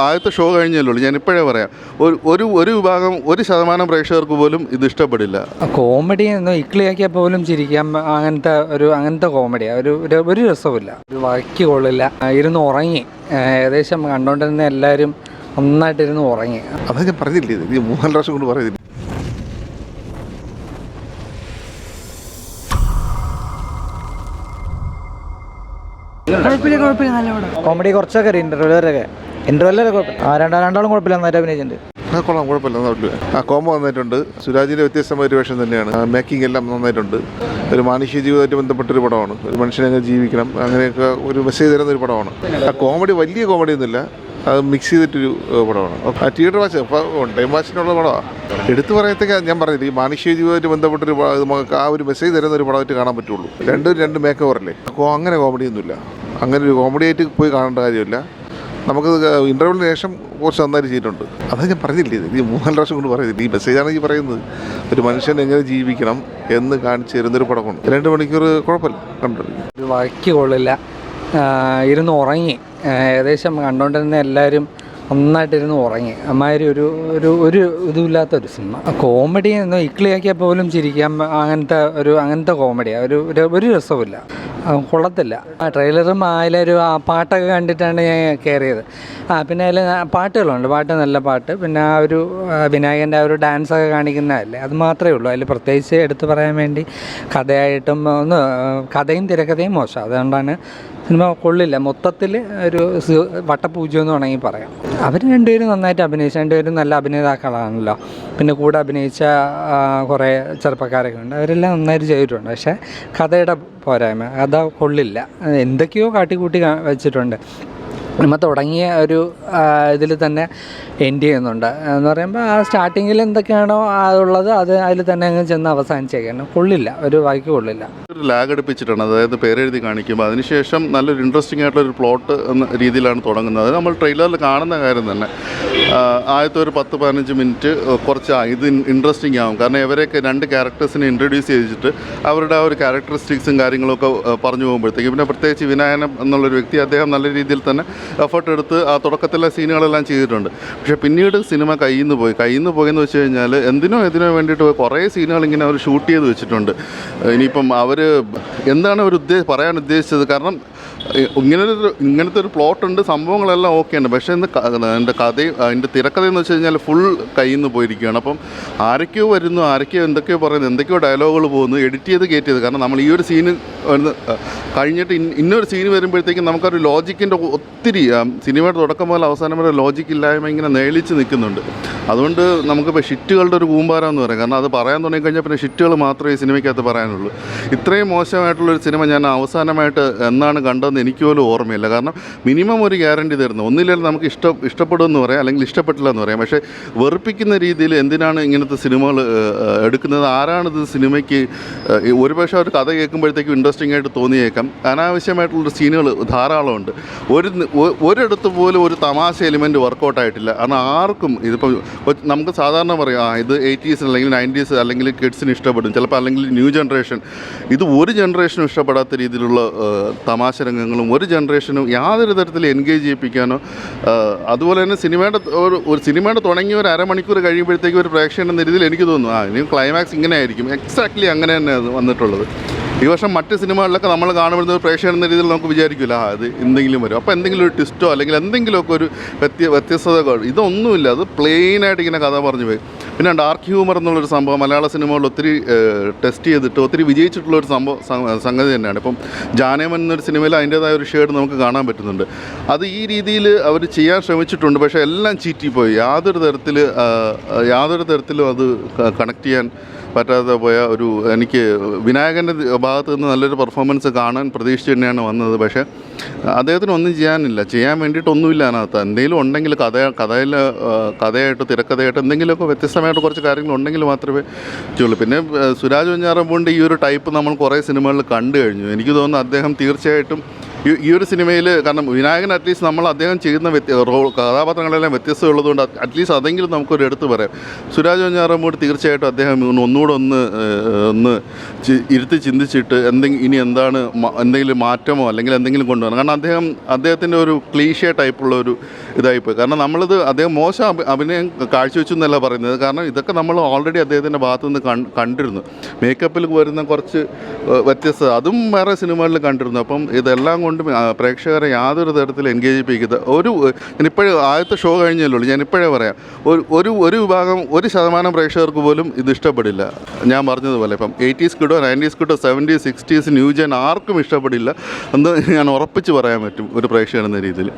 ആദ്യത്തെ ഷോ കഴിഞ്ഞല്ലോ, ഞാനിപ്പോഴേ പറയാം. ഒരു വിഭാഗം 1% പ്രേക്ഷകർക്ക് പോലും ഇത് ഇഷ്ടപ്പെടില്ല. കോമഡി എന്ന് ഇക്ലിയാക്കിയാൽ പോലും ചിരിക്കാം. അങ്ങനത്തെ കോമഡിയാണ്. ഒരു രസവുമില്ല, ഒരു വഴക്ക് കൊള്ളില്ല. ഇരുന്ന് ഉറങ്ങി. ഏകദേശം കണ്ടുകൊണ്ടിരുന്ന എല്ലാവരും നന്നായിട്ടിരുന്ന് ഉറങ്ങി. അതാ ഞാൻ പറഞ്ഞില്ലേ, ഇത് 3 പ്രാവശ്യം കൊണ്ട് പറയുന്നില്ല. കോമഡി കുറച്ചൊക്കെ ഇന്റർവെല്ലൊക്കെ രണ്ടാളും കുഴപ്പമില്ല, നന്നായിട്ട് അഭിനയിച്ചിട്ടുണ്ട്. കൊള്ളാം, കുഴപ്പമില്ല. കോമ്പോ നന്നായിട്ടുണ്ട്. സുരാജിൻ്റെ വ്യത്യസ്തമായ ഒരു വേഷം തന്നെയാണ്. മേക്കിംഗ് എല്ലാം നന്നായിട്ടുണ്ട്. ഒരു മാനുഷിക ജീവിതമായിട്ട് ബന്ധപ്പെട്ടൊരു പടമാണ്. ഒരു മനുഷ്യനെ അങ്ങനെ ജീവിക്കണം, അങ്ങനെയൊക്കെ ഒരു മെസ്സേജ് തരുന്നൊരു പടമാണ്. കോമഡി വലിയ കോമഡി ഒന്നുമില്ല, അത് മിക്സ് ചെയ്തിട്ടൊരു പടമാണ്. തിയേറ്റർ വാച്ച് ടൈം വാച്ചിനുള്ള പടമാണ്. എടുത്തു പറയത്തേക്ക് ഞാൻ പറഞ്ഞില്ല, ഈ മാനുഷിക ജീവിതമായിട്ട് ബന്ധപ്പെട്ടൊരു ആ ഒരു മെസ്സേജ് തരുന്ന ഒരു പടമായിട്ട് കാണാൻ പറ്റുള്ളൂ. രണ്ട് മേക്ക് ഓവറല്ലേ. അങ്ങനെ കോമഡിയൊന്നുമില്ല. അങ്ങനെ ഒരു കോമഡി ആയിട്ട് പോയി കാണേണ്ട കാര്യമില്ല. നമുക്ക് ഇൻ്റർവ്യൂവിന് ശേഷം കുറച്ച് നന്നായിട്ട് ചെയ്തിട്ടുണ്ട്. അതാ ഞാൻ പറഞ്ഞില്ലേ, ഇത് 3 പ്രാവശ്യം കൊണ്ട് പറയുന്നില്ല. ഈ മെസ്സേജാണ് ഈ പറയുന്നത്. ഒരു മനുഷ്യൻ എങ്ങനെ ജീവിക്കണം എന്ന് കാണിച്ചു തരുന്നൊരു പടമാണ്. 2 മണിക്കൂർ കുഴപ്പമില്ല, കണ്ടിട്ടുണ്ട്. ഒരു വഴക്ക് കൊള്ളില്ല. ഇരുന്ന് ഉറങ്ങി. ഏകദേശം കണ്ടുകൊണ്ടിരുന്ന എല്ലാവരും നന്നായിട്ടിരുന്ന് ഉറങ്ങി. അമ്മാതിരി ഒരു ഇതുമില്ലാത്തൊരു സിനിമ. കോമഡി എന്ന് ഇക്ലിയാക്കിയാൽ പോലും ചിരിക്കാം. അങ്ങനത്തെ കോമഡിയാണ്. ഒരു രസവുമില്ല, കൊള്ളത്തില്ല. ട്രെയിലറും അതിലൊരു പാട്ടൊക്കെ കണ്ടിട്ടാണ് ഞാൻ കയറിയത്. പിന്നെ അതിൽ പാട്ടുകളുണ്ട്, നല്ല പാട്ട്. പിന്നെ ആ ഒരു വിനായകൻ്റെ ആ ഒരു ഡാൻസൊക്കെ കാണിക്കുന്നതല്ലേ, അത് മാത്രമേ ഉള്ളൂ. അതിൽ പ്രത്യേകിച്ച് എടുത്തു പറയാൻ വേണ്ടി കഥയായിട്ടും കഥയും തിരക്കഥയും മോശം. അതുകൊണ്ടാണ് സിനിമ കൊള്ളില്ല. മൊത്തത്തിൽ ഒരു വട്ടപൂജ്യം എന്ന് വേണമെങ്കിൽ പറയാം. അവർ രണ്ടുപേരും നന്നായിട്ട് അഭിനയിച്ചു. രണ്ടുപേരും നല്ല അഭിനേതാക്കളാണല്ലോ. പിന്നെ കൂടെ അഭിനയിച്ച കുറേ ചെറുപ്പക്കാരൊക്കെ ഉണ്ട്. അവരെല്ലാം നന്നായിട്ട് ചെയ്തിട്ടുണ്ട്. പക്ഷേ കഥയുടെ പോരായ്മ, കഥ കൊള്ളില്ല. എന്തൊക്കെയോ കാട്ടിക്കൂട്ടി വെച്ചിട്ടുണ്ട്. നമ്മൾ തുടങ്ങിയ ഒരു ഇതിൽ തന്നെ എൻഡ് ചെയ്യുന്നുണ്ട് എന്ന് പറയുമ്പോൾ ആ സ്റ്റാർട്ടിങ്ങിൽ എന്തൊക്കെയാണോ അതുള്ളത് അത് അതിൽ തന്നെ അങ്ങ് ചെന്ന് അവസാനിച്ചേക്കാണ്. കൊള്ളില്ല, ഒരു വായിക്ക് കൊള്ളില്ല. ഒരു ലാഗ് അടുപ്പിച്ചിട്ടാണ്, അതായത് പേരെഴുതി കാണിക്കുമ്പോൾ അതിനുശേഷം നല്ലൊരു ഇൻട്രസ്റ്റിംഗ് ആയിട്ടുള്ളൊരു പ്ലോട്ട് എന്ന രീതിയിലാണ് തുടങ്ങുന്നത്. അത് നമ്മൾ ട്രെയിലറിൽ കാണുന്ന കാര്യം തന്നെ. ആദ്യത്തെ ഒരു 10-15 മിനിറ്റ് കുറച്ച് ഇത് ഇൻട്രസ്റ്റിംഗ് ആകും. കാരണം ഇവരെയൊക്കെ 2 ക്യാരക്ടേഴ്സിനെ ഇൻട്രൊഡ്യൂസ് ചെയ്തിട്ട് അവരുടെ ആ ഒരു ക്യാരക്ടറിസ്റ്റിക്സും കാര്യങ്ങളൊക്കെ പറഞ്ഞു പോകുമ്പോഴത്തേക്കും, പിന്നെ പ്രത്യേകിച്ച് വിനായകൻ എന്നുള്ളൊരു വ്യക്തി, അദ്ദേഹം നല്ല രീതിയിൽ തന്നെ എഫർട്ട് എടുത്ത് ആ തുടക്കത്തിലെ സീനുകളെല്ലാം ചെയ്തിട്ടുണ്ട്. പക്ഷേ പിന്നീട് സിനിമ കയ്യിൽ നിന്ന് പോയെന്ന് വെച്ച് കഴിഞ്ഞാൽ ഇതിനോ വേണ്ടിയിട്ട് കുറേ സീനുകൾ ഇങ്ങനെ അവർ ഷൂട്ട് ചെയ്ത് വെച്ചിട്ടുണ്ട്. ഇനിയിപ്പം അവർ എന്താണ് അവർ പറയാൻ ഉദ്ദേശിച്ചത്? കാരണം ഇങ്ങനത്തെ ഒരു പ്ലോട്ടുണ്ട്, സംഭവങ്ങളെല്ലാം ഓക്കെയാണ്. പക്ഷേ അതിൻ്റെ തിരക്കഥയെന്ന് വെച്ച് കഴിഞ്ഞാൽ ഫുൾ കയ്യിൽ നിന്ന് പോയിരിക്കുകയാണ്. അപ്പം ആരൊക്കെയോ വരുന്നു, എന്തൊക്കെയോ പറയുന്നു, എന്തൊക്കെയോ ഡയലോഗുകൾ പോകുന്നു, എഡിറ്റ് ചെയ്ത് കയറ്റിയത്. കാരണം നമ്മൾ ഈ ഒരു സീന് കഴിഞ്ഞിട്ട് ഇന്നൊരു സീന് വരുമ്പോഴത്തേക്കും നമുക്കൊരു ലോജിക്കിൻ്റെ ഒത്തിരി സിനിമയുടെ തുടക്കം മുതൽ അവസാനം വരെ ലോജിക്ക് ഇല്ലായ്മ ഇങ്ങനെ നേളിച്ച് നിൽക്കുന്നുണ്ട്. അതുകൊണ്ട് നമുക്കിപ്പോൾ ഷിറ്റുകളുടെ ഒരു കൂമ്പാരം എന്ന് പറയാം. കാരണം അത് പറയാൻ തുടങ്ങിക്കഴിഞ്ഞാൽ പിന്നെ ഷിറ്റുകൾ മാത്രമേ ഈ സിനിമയ്ക്കകത്ത് പറയാനുള്ളൂ. ഇത്രയും മോശമായിട്ടുള്ളൊരു സിനിമ ഞാൻ അവസാനമായിട്ട് എന്നാണ് കണ്ടതെന്ന് എനിക്ക് പോലും ഓർമ്മയില്ല. കാരണം മിനിമം ഒരു ഗ്യാരണ്ടി തരുന്നു. ഒന്നില്ലെങ്കിൽ നമുക്ക് ഇഷ്ടപ്പെടുമെന്ന് പറയാം, അല്ലെങ്കിൽ ഇഷ്ടപ്പെട്ടില്ല എന്ന് പറയാം. പക്ഷേ വെറുപ്പിക്കുന്ന രീതിയിൽ എന്തിനാണ് ഇങ്ങനത്തെ സിനിമകൾ എടുക്കുന്നത്? ആരാണിത് സിനിമയ്ക്ക് ഒരുപക്ഷെ ഒരു കഥ കേൾക്കുമ്പോഴത്തേക്കും ഇൻട്രസ്റ്റിംഗ് ആയിട്ട് തോന്നിയേക്കാം. അനാവശ്യമായിട്ടുള്ള സീനുകൾ ധാരാളമുണ്ട്. ഒരിടത്ത് പോലും ഒരു തമാശ എലിമെൻറ്റ് വർക്കൗട്ടായിട്ടില്ല. കാരണം ആർക്കും ഇതിപ്പോൾ നമുക്ക് സാധാരണ പറയാം, ഇത് 80s അല്ലെങ്കിൽ 90s അല്ലെങ്കിൽ കിഡ്സിന് ഇഷ്ടപ്പെടും ചിലപ്പോൾ, അല്ലെങ്കിൽ ന്യൂ ജനറേഷൻ. ഇത് ഒരു ജനറേഷനും ഇഷ്ടപ്പെടാത്ത രീതിയിലുള്ള തമാശ രംഗങ്ങളും ഒരു ജനറേഷനും യാതൊരു തരത്തിൽ എൻഗേജ് ചെയ്യിപ്പിക്കാനോ, അതുപോലെ തന്നെ ഒരു സിനിമയുടെ തുടങ്ങി ഒരു അരമണിക്കൂർ കഴിയുമ്പോഴത്തേക്കും ഒരു പ്രേക്ഷകൻ എന്ന രീതിയിൽ എനിക്ക് തോന്നുന്നു ഇനി ക്ലൈമാക്സ് ഇങ്ങനെ ആയിരിക്കും. എക്സാക്ട്ലി അങ്ങനെ തന്നെ അത് വന്നിട്ടുള്ളത്. ഈ വർഷം മറ്റ് സിനിമകളിലൊക്കെ നമ്മൾ കാണുമ്പോൾ പ്രേക്ഷകൻ എന്ന രീതിയിൽ നമുക്ക് വിചാരിക്കില്ല ഇത് എന്തെങ്കിലും വരും, അപ്പോൾ എന്തെങ്കിലും ഒരു ട്വിസ്റ്റോ അല്ലെങ്കിൽ എന്തെങ്കിലുമൊക്കെ ഒരു വ്യത്യസ്തത. ഇതൊന്നുമില്ല, അത് പ്ലെയിനായിട്ട് ഇങ്ങനെ കഥ പറഞ്ഞു പോയി. പിന്നെ ഡാർക്ക് ഹ്യൂമർ എന്നുള്ളൊരു സംഭവം മലയാള സിനിമകളിൽ ഒത്തിരി ടെസ്റ്റ് ചെയ്തിട്ട് ഒത്തിരി വിജയിച്ചിട്ടുള്ളൊരു സംഗതി തന്നെയാണ്. ഇപ്പം ജാനേമൻ എന്നൊരു സിനിമയിൽ അതിൻ്റേതായ ഒരു ഷെയ്ഡ് നമുക്ക് കാണാൻ പറ്റുന്നുണ്ട്. അത് ഈ രീതിയിൽ അവർ ചെയ്യാൻ ശ്രമിച്ചിട്ടുണ്ട്. പക്ഷേ എല്ലാം ചീറ്റിപ്പോയി. യാതൊരു തരത്തിലും അത് കണക്ട് ചെയ്യാൻ പറ്റാതെ പോയ എനിക്ക് വിനായകൻ്റെ ഭാഗത്ത് നിന്ന് നല്ലൊരു പെർഫോമൻസ് കാണാൻ പ്രതീക്ഷിച്ച് തന്നെയാണ് വന്നത്. പക്ഷേ അദ്ദേഹത്തിന് ഒന്നും ചെയ്യാൻ വേണ്ടിയിട്ടൊന്നുമില്ല അതിനകത്ത്. എന്തെങ്കിലും ഉണ്ടെങ്കിൽ കഥയായിട്ട് തിരക്കഥയായിട്ട് എന്തെങ്കിലുമൊക്കെ വ്യത്യസ്തമായിട്ട് കുറച്ച് കാര്യങ്ങളുണ്ടെങ്കിൽ മാത്രമേ ചെയ്യുള്ളൂ. പിന്നെ സുരാജ് വെഞ്ഞാറമൂടിൻ്റെ ഈ ഒരു ടൈപ്പ് നമ്മൾ കുറേ സിനിമകളിൽ കണ്ടു കഴിഞ്ഞു. എനിക്ക് തോന്നുന്നു അദ്ദേഹം തീർച്ചയായിട്ടും ഈ ഒരു സിനിമയിൽ, കാരണം വിനായകൻ അറ്റ്ലീസ്റ്റ് നമ്മൾ അദ്ദേഹം ചെയ്യുന്ന കഥാപാത്രങ്ങളെല്ലാം വ്യത്യസ്തമുള്ളതുകൊണ്ട് അറ്റ്ലീസ്റ്റ് അതെങ്കിലും നമുക്കൊരു എടുത്ത് പറയാം. സുരാജ് വെഞ്ഞാറമൂട് തീർച്ചയായിട്ടും അദ്ദേഹം ഒന്നുകൂടെ ഒന്ന് ഇരുത്തി ചിന്തിച്ചിട്ട് ഇനി എന്താണ് എന്തെങ്കിലും മാറ്റമോ അല്ലെങ്കിൽ എന്തെങ്കിലും കൊണ്ടുവരണം. കാരണം അദ്ദേഹത്തിൻ്റെ ഒരു ക്ലീഷേ ടൈപ്പുള്ള ഒരു ഇതായിപ്പോയി. കാരണം നമ്മളിത് അദ്ദേഹം മോശം അഭിനയം കാഴ്ചവെച്ചു എന്നല്ല പറയുന്നത്. കാരണം ഇതൊക്കെ നമ്മൾ ഓൾറെഡി അദ്ദേഹത്തിൻ്റെ ഭാഗത്തു നിന്ന് കണ്ടിരുന്നു. മേക്കപ്പിൽ വരുന്ന കുറച്ച് വ്യത്യസ്തത അതും വേറെ സിനിമകളിൽ കണ്ടിരുന്നു. അപ്പം ഇതെല്ലാം കൊണ്ടും പ്രേക്ഷകരെ യാതൊരു തരത്തിൽ എൻഗേജ് ചെയ്യിക്കുന്നത് ഞാനിപ്പോഴും ആദ്യത്തെ ഷോ കഴിഞ്ഞല്ലോ, ഞാനിപ്പോഴേ പറയാം, ഒരു വിഭാഗം 1% പ്രേക്ഷകർക്ക് പോലും ഇത് ഇഷ്ടപ്പെടില്ല. ഞാൻ പറഞ്ഞതുപോലെ ഇപ്പം 80s കിട്ടോ 90s കിട്ടോ 70s 60s ന്യൂ ജെൻ ആർക്കും ഇഷ്ടപ്പെടില്ല എന്ന് ഞാൻ ഉറപ്പിച്ച് പറയാൻ പറ്റും ഒരു പ്രേക്ഷകൻ എന്ന രീതിയിൽ.